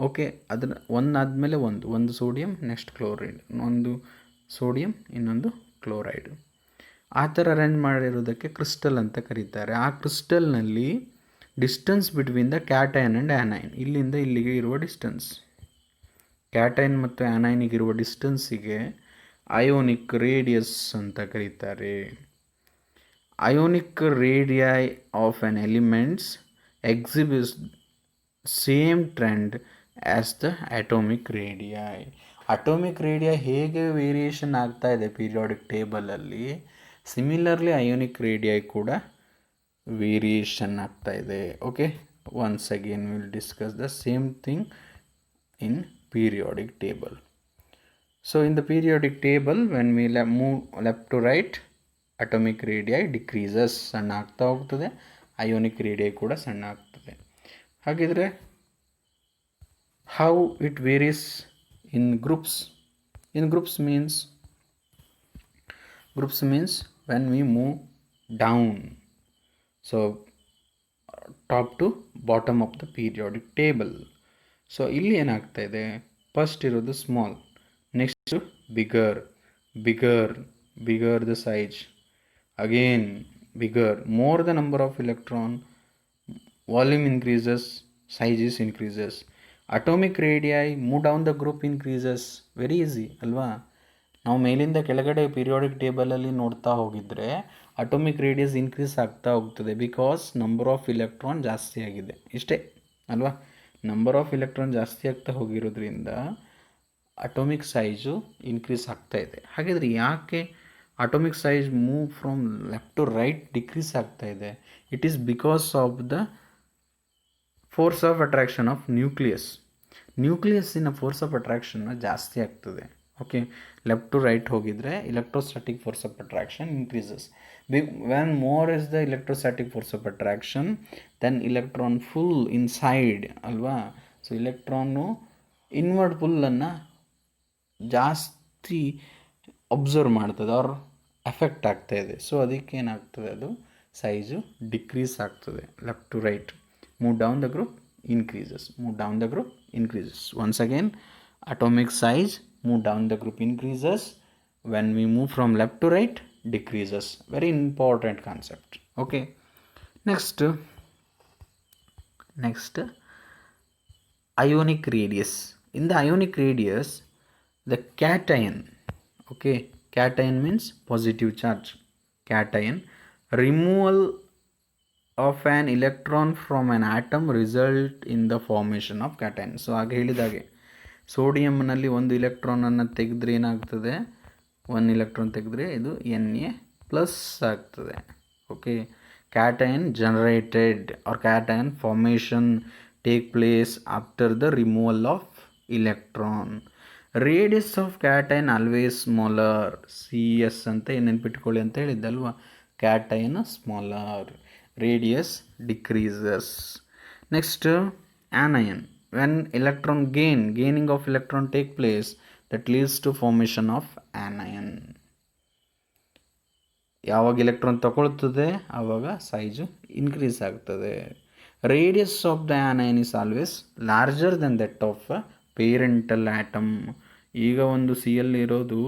ಓಕೆ, ಅದನ್ನು ಒಂದಾದಮೇಲೆ ಒಂದು ಸೋಡಿಯಂ, ನೆಕ್ಸ್ಟ್ ಕ್ಲೋರೈಡ್, ಒಂದು ಸೋಡಿಯಂ, ಇನ್ನೊಂದು ಕ್ಲೋರೈಡ್. ಆ ಥರ ಅರೇಂಜ್ ಮಾಡಿರೋದಕ್ಕೆ ಕ್ರಿಸ್ಟಲ್ ಅಂತ ಕರೀತಾರೆ. ಆ ಕ್ರಿಸ್ಟಲ್ನಲ್ಲಿ distance between the cation and anion, ಇಲ್ಲಿಂದ ಇಲ್ಲಿಗೆ ಇರುವ ಡಿಸ್ಟೆನ್ಸ್, ಕ್ಯಾಟೈನ್ ಮತ್ತು ಆ್ಯನೈನಿಗಿರುವ ಡಿಸ್ಟೆನ್ಸಿಗೆ ಅಯೋನಿಕ್ ರೇಡಿಯಸ್ ಅಂತ ಕರೀತಾರೆ. Ionic radii of on elements exhibits same trend as the atomic radii. Atomic radii ಹೇಗೆ ವೇರಿಯೇಷನ್ ಆಗ್ತಾ ಇದೆ ಪೀರಿಯಾಡಿಕ್ ಟೇಬಲಲ್ಲಿ, ಸಿಮಿಲರ್ಲಿ ಅಯೋನಿಕ್ ರೇಡಿಯೈ ಕೂಡ ವೇರಿಯೇಷನ್ ಆಗ್ತಾ ಇದೆ. Okay, once again will discuss the same thing in periodic table. So in the periodic table, when we move left to right, atomic radii decreases, ಸಣ್ಣ ಆಗ್ತಾ ಹೋಗ್ತದೆ, ionic radii ಕೂಡ ಸಣ್ಣ ಆಗ್ತದೆ. ಹಾಗಿದ್ರೆ how it varies in groups? In groups means when we move down, so top to bottom of the periodic table. So ಇಲ್ಲಿ ಏನಾಗ್ತಾ ಇದೆ, ಫಸ್ಟ್ ಇರೋದು small, next bigger the size, again bigger, more the number of electron, volume increases, sizes increases. Atomic radii move down the group increases. Very easy ಅಲ್ವಾ? ನಾವು ಮೇಲಿಂದ ಕೆಳಗಡೆ periodic ಟೇಬಲಲ್ಲಿ ನೋಡ್ತಾ ಹೋಗಿದ್ರೆ ಅಟೋಮಿಕ್ ರೇಡಿಯಸ್ ಇನ್ಕ್ರೀಸ್ ಆಗ್ತಾ ಹೋಗ್ತದೆ, ಬಿಕಾಸ್ ನಂಬರ್ ಆಫ್ ಇಲೆಕ್ಟ್ರಾನ್ ಜಾಸ್ತಿ ಆಗಿದೆ, ಇಷ್ಟೇ ಅಲ್ವಾ? ನಂಬರ್ ಆಫ್ ಎಲೆಕ್ಟ್ರಾನ್ ಜಾಸ್ತಿ ಆಗ್ತಾ ಹೋಗಿರೋದ್ರಿಂದ ಅಟೋಮಿಕ್ ಸೈಜು ಇನ್ಕ್ರೀಸ್ ಆಗ್ತಾ ಇದೆ. ಹಾಗಿದ್ರೆ ಯಾಕೆ atomic size move from left to right decrease ಆಗ್ತಾ ಇದೆ? It is because of the force of attraction of ನ್ಯೂಕ್ಲಿಯಸ್ಸಿನ ಫೋರ್ಸ್ ಆಫ್ ಅಟ್ರಾಕ್ಷನ್ ಜಾಸ್ತಿ ಆಗ್ತದೆ. ಓಕೆ, ಲೆಫ್ಟ್ ಟು ರೈಟ್ ಹೋಗಿದರೆ electrostatic force of attraction increases. when more is the electrostatic force of attraction, then electron pull inside ಅಲ್ವಾ? So electron inward ಪುಲ್ಲನ್ನು ಜಾಸ್ತಿ observe ಮಾಡ್ತದೆ, ಅವ್ರ effect ಆಗ್ತಾ ಇದೆ. ಸೊ ಅದಕ್ಕೆ ಏನಾಗ್ತದೆ, ಅದು ಸೈಜು ಡಿಕ್ರೀಸ್ ಆಗ್ತದೆ. Left to right, move down the group increases. Once again, atomic size move down the group increases, when we move from left to right decreases. Very important concept. Okay, next ionic radius. In the ionic radius, the cation, okay, cation means positive charge, cation, removal of an electron from an atom result in the formation of cation. So ಹಾಗೆ ಹೇಳಿದಾಗೆ ಸೋಡಿಯಂನಲ್ಲಿ ಒಂದು ಇಲೆಕ್ಟ್ರಾನನ್ನು ತೆಗೆದ್ರೆ ಏನಾಗ್ತದೆ, 1 electron ತೆಗೆದ್ರೆ ಇದು Na+ ಆಗ್ತದೆ. Okay, cation generated or cation formation take place after the removal of electron. Radius of cation always smaller. CS ಅಂತ ನೆನ್ಪಿಟ್ಕೊಳ್ಳಿ ಅಂತ ಹೇಳಿದ್ದಲ್ವಾ, cation smaller, radius decreases. Next, anion. When electron gaining of electron take place, that leads to formation of anion. ಯಾವಾಗ electron ತಗೊಳ್ತದೆ ಆವಾಗ size increase ಆಗ್ತದೆ. Radius of the anion is always larger than that of parental atom. ಈಗ ಒಂದು Cl ಇರೋದು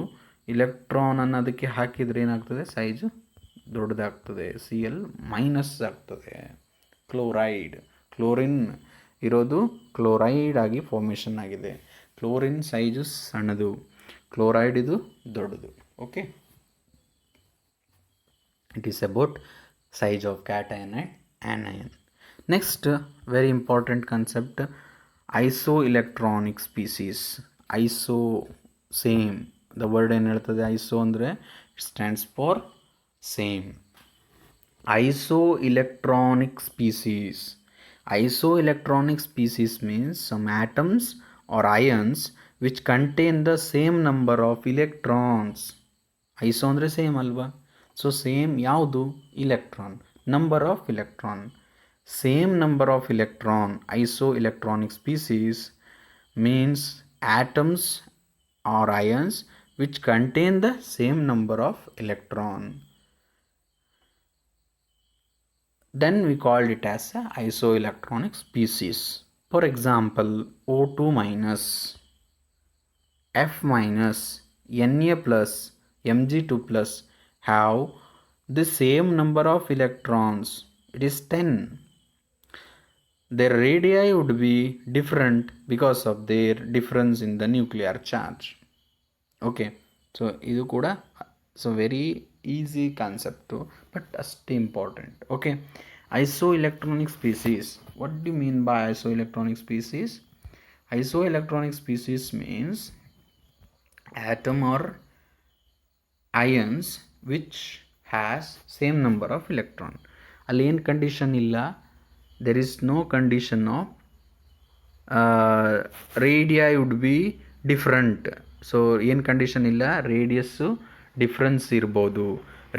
electron ಅನ್ನೋದಕ್ಕೆ ಹಾಕಿದರೆ ಏನಾಗ್ತದೆ, ಸೈಜು ದೊಡ್ಡದಾಗ್ತದೆ, Cl- ಆಗ್ತದೆ. ಕ್ಲೋರೈಡ್ ಕ್ಲೋರಿನ್ ಇರೋದು ಕ್ಲೋರೈಡ್ ಆಗಿ ಫಾರ್ಮೇಷನ್ ಆಗಿದೆ. ಕ್ಲೋರಿನ್ ಸೈಜು ಸಣ್ಣದು, ಕ್ಲೋರೈಡ್ ಇದು ದೊಡ್ಡದು. Okay, it is about size of cation and anion. Next, very important concept, isoelectronic species. Iso, same. The word ಏನು ಹೇಳ್ತದೆ iso ಅಂದರೆ it stands for same. Isoelectronic species. Isoelectronic species means some atoms or ions which contain the same number of electrons. iso ಅಂದರೆ same ಅಲ್ವಾ? So same ಯಾವುದು? Electron, number of electron, same number of electron. Isoelectronic species means atoms or ions which contain the same number of electron. Then we called it as a isoelectronic species. For example, O2 minus, F minus, Na plus, Mg2 plus have the same number of electrons. It is 10. Their radii would be different because of their difference in the nuclear charge. Okay, so idu kuda so very easy concept but ಅಷ್ಟೇ important. Okay, isoelectronic species. What do you mean by isoelectronic species? Isoelectronic species means atom or ions which has same number of electron. ಅಲ್ಲಿ ಏನು condition ಇಲ್ಲ, there is no condition of radii would be different. So ಏನು condition ಇಲ್ಲ, radius difference ಇರ್ಬೋದು,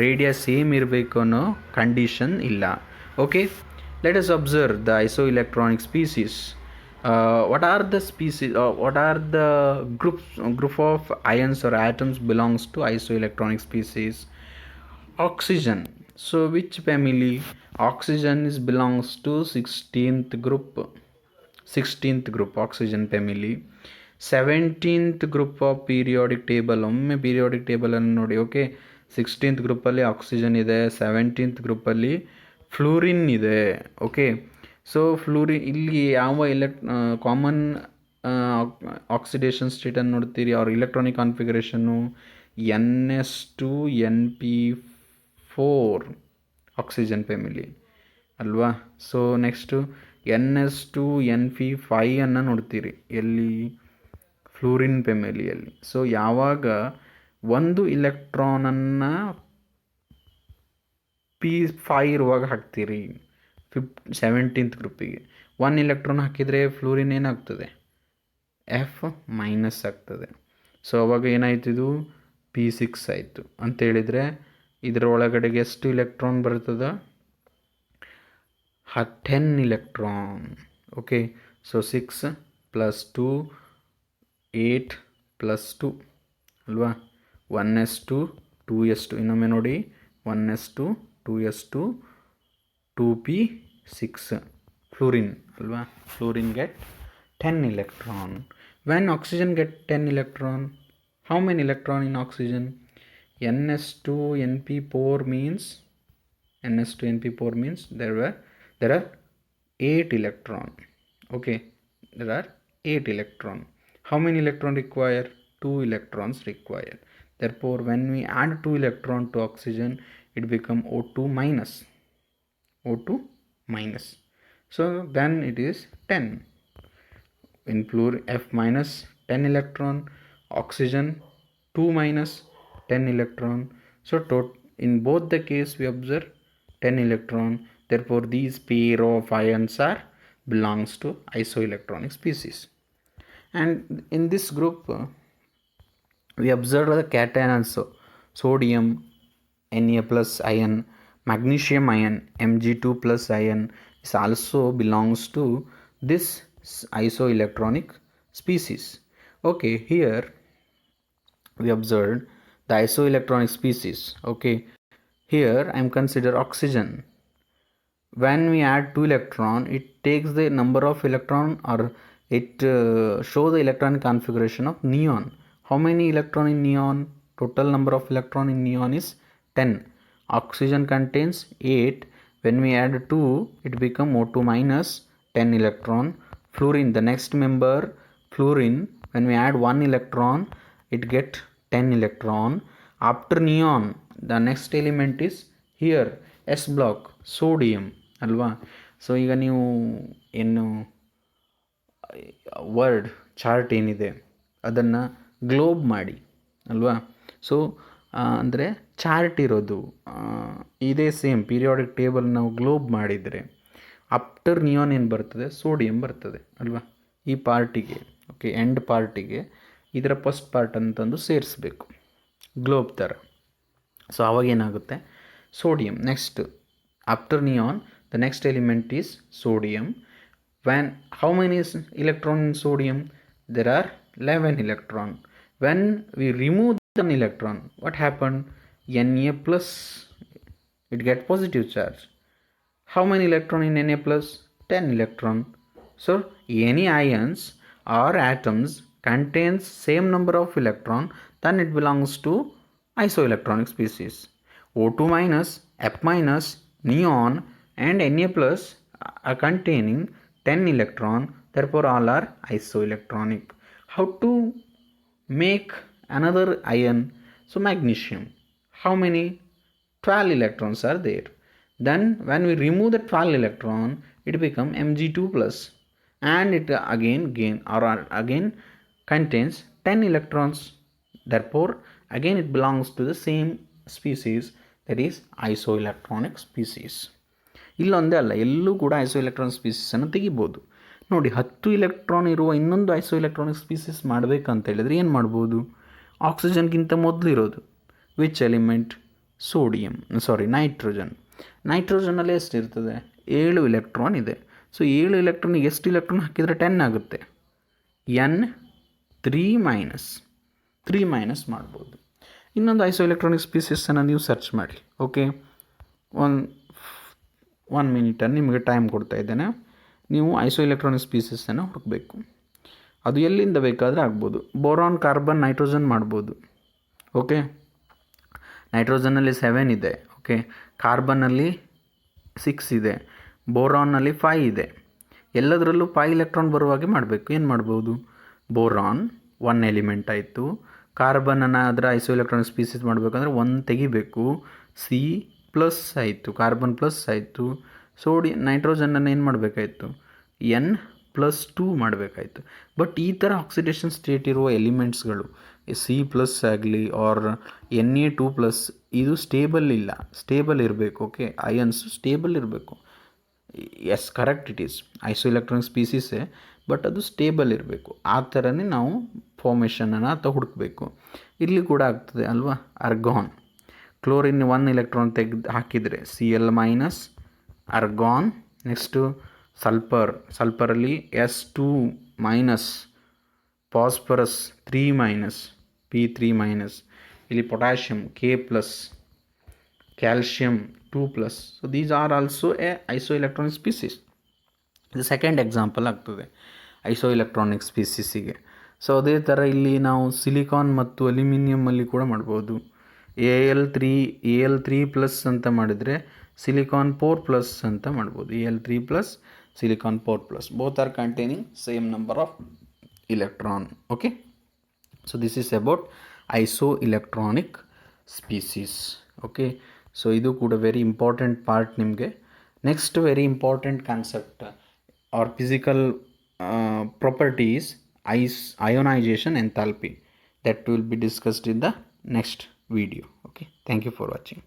radius same ಇರಬೇಕು ಅನ್ನೋ condition ಇಲ್ಲ. Okay, let us observe the isoelectronic species. what are the species or what are the group of ions or atoms belongs to isoelectronic species? Oxygen. So which family? Oxygen is belongs to 16th group oxygen family. 17th group of periodic table. ಒಮ್ಮೆ periodic table ಅನ್ನು ನೋಡಿ. Okay, 16th ಗ್ರೂಪಲ್ಲಿ oxygen ಇದೆ, 17th ಗ್ರೂಪಲ್ಲಿ fluorine ಇದೆ. Okay, so fluorine ಇಲ್ಲಿ ಯಾವ common oxidation ಸ್ಟೇಟನ್ನು ನೋಡ್ತೀರಿ, ಅವ್ರ electronic configuration NS2Np4 oxygen family ಅಲ್ವಾ. ಸೊ ನೆಕ್ಸ್ಟು NS2Np5 ಅನ್ನು ನೋಡ್ತೀರಿ ಎಲ್ಲಿ, ಫ್ಲೂರಿನ್ ಫ್ಯಾಮಿಲಿಯಲ್ಲಿ. ಸೊ ಯಾವಾಗ ಒಂದು ಇಲೆಕ್ಟ್ರಾನನ್ನು P5 ಇರುವಾಗ ಹಾಕ್ತೀರಿ 17th ಗ್ರೂಪಿಗೆ, 1 ಎಲೆಕ್ಟ್ರಾನ್ ಹಾಕಿದರೆ ಫ್ಲೂರಿನ್ ಏನಾಗ್ತದೆ, F ಮೈನಸ್ ಆಗ್ತದೆ. ಸೊ ಅವಾಗ ಏನಾಯ್ತಿದು P6 ಆಯಿತು ಅಂತೇಳಿದರೆ ಇದರ ಒಳಗಡೆಗೆ ಎಷ್ಟು ಇಲೆಕ್ಟ್ರಾನ್ ಬರ್ತದೆ, 10 ಇಲೆಕ್ಟ್ರಾನ್. ಓಕೆ, ಸೊ 6 + 2 8 + 2 ಅಲ್ವಾ, 1s2 2s2. ಇನ್ನೊಮ್ಮೆ ನೋಡಿ, 1s2 2s2 2p6 ಫ್ಲೂರಿನ್ ಅಲ್ವಾ. Fluorine get 10 electron. When oxygen get 10 electron, how many electron in oxygen? NS2Np4 means there are 8 electron. Okay, there are 8 electron. How many electron require? 2 electrons require. Therefore when we add 2 electron to oxygen, it become O2 minus. So then it is 10. In fluorine, F minus 10 electron, oxygen 2 minus 10 electron. So in both the case we observe 10 electron. Therefore these pair of ions are belongs to isoelectronic species. And in this group we observe the cation also. Sodium Na plus ion, magnesium ion Mg2 plus ion is also belongs to this isoelectronic species. Okay, here we observed the isoelectronic species. Okay, here I am consider oxygen. When we add 2 electron, it takes the number of electron or it show the electronic configuration of neon. How many electron in neon? Total number of electron in neon is 10. Oxygen contains 8. When we add 2, it become O2 minus. 10 electron. Fluorine, the next member, fluorine, when we add 1 electron it get 10 electron. After neon, the next element is here S block, sodium ಅಲ್ವಾ. So ಈಗ ನೀವು ಏನು word chart ಏನಿದೆ ಅದನ್ನು globe ಮಾಡಿ ಅಲ್ವಾ. So ಅಂದರೆ chart ಇರೋದು ಇದೇ ಸೇಮ್ ಪೀರಿಯಾಡಿಕ್ ಟೇಬಲ್ ನಾವು ಗ್ಲೋಬ್ ಮಾಡಿದರೆ ಆಫ್ಟರ್ ನಿಯಾನ್ ಏನು ಬರ್ತದೆ, ಸೋಡಿಯಂ ಬರ್ತದೆ ಅಲ್ವಾ. ಈ ಪಾರ್ಟಿಗೆ ಓಕೆ ಎಂಡ್ ಪಾರ್ಟಿಗೆ ಇದರ ಫಸ್ಟ್ ಪಾರ್ಟ್ ಅಂತಂದು ಸೇರಿಸ್ಬೇಕು ಗ್ಲೋಬ್ ಥರ. ಸೊ ಆವಾಗ ಏನಾಗುತ್ತೆ, sodium. Next after neon the next element is sodium. When how many electron in sodium? There are 11 electron. When we remove an electron, what happened? Na plus, it get positive charge. How many electron in Na plus? 10 electron. So any ions or atoms contains same number of electron, then it belongs to isoelectronic species. O2 minus, F minus, neon and Na plus are containing 10 electron, therefore all are isoelectronic. How to make another ion? So magnesium, how many? 12 electrons are there. Then when we remove the 12 electron, it become Mg2 plus, and it again contains 10 electrons, therefore again it belongs to the same species, that is isoelectronic species. ಇಲ್ಲೊಂದೇ ಅಲ್ಲ, ಎಲ್ಲೂ ಕೂಡ iso electronic ಸ್ಪೀಸೀಸನ್ನು ತೆಗಿಬೋದು. ನೋಡಿ, 10 electron ಇರುವ ಇನ್ನೊಂದು iso electronic species ಮಾಡಬೇಕಂತ ಹೇಳಿದರೆ ಏನು ಮಾಡ್ಬೋದು? ಆಕ್ಸಿಜನ್ಗಿಂತ ಮೊದಲಿರೋದು ವಿಚ್ ಎಲಿಮೆಂಟ್? Sodium, nitrogen. ನೈಟ್ರೋಜನಲ್ಲಿ ಎಷ್ಟು ಇರ್ತದೆ? 7 ಇಲೆಕ್ಟ್ರಾನ್ ಇದೆ. ಸೊ 7 ಇಲೆಕ್ಟ್ರಾನಿಗೆ ಎಷ್ಟು ಇಲೆಕ್ಟ್ರಾನ್ ಹಾಕಿದರೆ 10 ಆಗುತ್ತೆ? N3 ಮೈನಸ್ ಮಾಡ್ಬೋದು. ಇನ್ನೊಂದು ಐಸೋ ಎಲೆಕ್ಟ್ರಾನಿಕ್ ಸ್ಪೀಸೀಸನ್ನು ನೀವು ಸರ್ಚ್ ಮಾಡಿ. ಓಕೆ, ಒನ್ ಮಿನಿಟನ್ನು ನಿಮಗೆ ಟೈಮ್ ಕೊಡ್ತಾ ಇದ್ದೇನೆ. ನೀವು ಐಸೋ ಎಲೆಕ್ಟ್ರಾನಿಕ್ ಸ್ಪೀಸೀಸನ್ನು ಹುಡುಕಬೇಕು. ಅದು ಎಲ್ಲಿಂದ ಬೇಕಾದರೆ ಆಗ್ಬೋದು. ಬೋರಾನ್, ಕಾರ್ಬನ್, ನೈಟ್ರೋಜನ್ ಮಾಡ್ಬೋದು. ಓಕೆ, ನೈಟ್ರೋಜನ್ನಲ್ಲಿ 7 ಇದೆ. ಓಕೆ, ಕಾರ್ಬನ್ನಲ್ಲಿ 6 ಇದೆ, ಬೋರಾನ್ನಲ್ಲಿ 5 ಇದೆ. ಎಲ್ಲದರಲ್ಲೂ 5 ಇಲೆಕ್ಟ್ರಾನ್ ಬರುವಾಗೆ ಮಾಡಬೇಕು. ಏನು ಮಾಡ್ಬೋದು? ಬೋರಾನ್ 1 ಎಲಿಮೆಂಟ್ ಆಯಿತು. ಕಾರ್ಬನನ್ನು ಅದರ ಐಸೋ ಎಲೆಕ್ಟ್ರಾನಿಕ್ ಸ್ಪೀಸೀಸ್ ಮಾಡಬೇಕಂದ್ರೆ 1 ತೆಗಿಬೇಕು. ಸಿ ಪ್ಲಸ್ ಆಯಿತು, ಕಾರ್ಬನ್ ಪ್ಲಸ್ ಆಯಿತು. ನೈಟ್ರೋಜನನ್ನು ಏನು ಮಾಡಬೇಕಾಯಿತು? N+2 ಮಾಡಬೇಕಾಯಿತು. ಬಟ್ ಈ ಥರ ಆಕ್ಸಿಡೇಷನ್ ಸ್ಟೇಟ್ ಇರುವ ಎಲಿಮೆಂಟ್ಸ್ಗಳು C+ ಆಗಲಿ ಆರ್ Na2+, ಇದು ಸ್ಟೇಬಲ್ ಇಲ್ಲ, ಸ್ಟೇಬಲ್ ಇರಬೇಕು. ಓಕೆ, ಅಯನ್ಸು ಸ್ಟೇಬಲ್ ಇರಬೇಕು. Yes, correct, it is iso electronic ಸ್ಪೀಸೀಸೇ, ಬಟ್ ಅದು ಸ್ಟೇಬಲ್ ಇರಬೇಕು. ಆ ಥರನೇ ನಾವು ಫಾರ್ಮೇಷನನ್ನು ಅಥವಾ ಹುಡುಕಬೇಕು. ಇಲ್ಲಿ ಕೂಡ ಆಗ್ತದೆ ಅಲ್ವಾ. ಅರ್ಗಾನ್, ಕ್ಲೋರಿನ್ 1 ಇಲೆಕ್ಟ್ರಾನ್ ಹಾಕಿದರೆ Cl-, ಅರ್ಗಾನ್. ನೆಕ್ಸ್ಟು ಸಲ್ಫರಲ್ಲಿ S2-, ಫಾಸ್ಫರಸ್ 3-, P3-. ಇಲ್ಲಿ potassium K+, calcium 2+. So these are also a iso electronic species. ಇದು ಸೆಕೆಂಡ್ ಎಕ್ಸಾಂಪಲ್ ಆಗ್ತದೆ ಐಸೋ ಎಲೆಕ್ಟ್ರಾನಿಕ್ ಸ್ಪೀಸೀಸಿಗೆ. ಸೊ ಅದೇ ಥರ ಇಲ್ಲಿ ನಾವು ಸಿಲಿಕಾನ್ ಮತ್ತು ಅಲ್ಯೂಮಿನಿಯಮಲ್ಲಿ ಕೂಡ ಮಾಡ್ಬೋದು. Al3+ ಅಂತ ಮಾಡಿದರೆ ಸಿಲಿಕಾನ್ 4+ ಅಂತ ಮಾಡ್ಬೋದು. Al3+, silicon 4+, both are containing same number of electron. Okay, so this is about iso electronic species. Okay, so ಇದು ಕೂಡ ವೆರಿ ಇಂಪಾರ್ಟೆಂಟ್ ಪಾರ್ಟ್ ನಿಮಗೆ. Next very important concept or physical properties ionization enthalpy, that will be discussed in the next video. Okay, thank you for watching.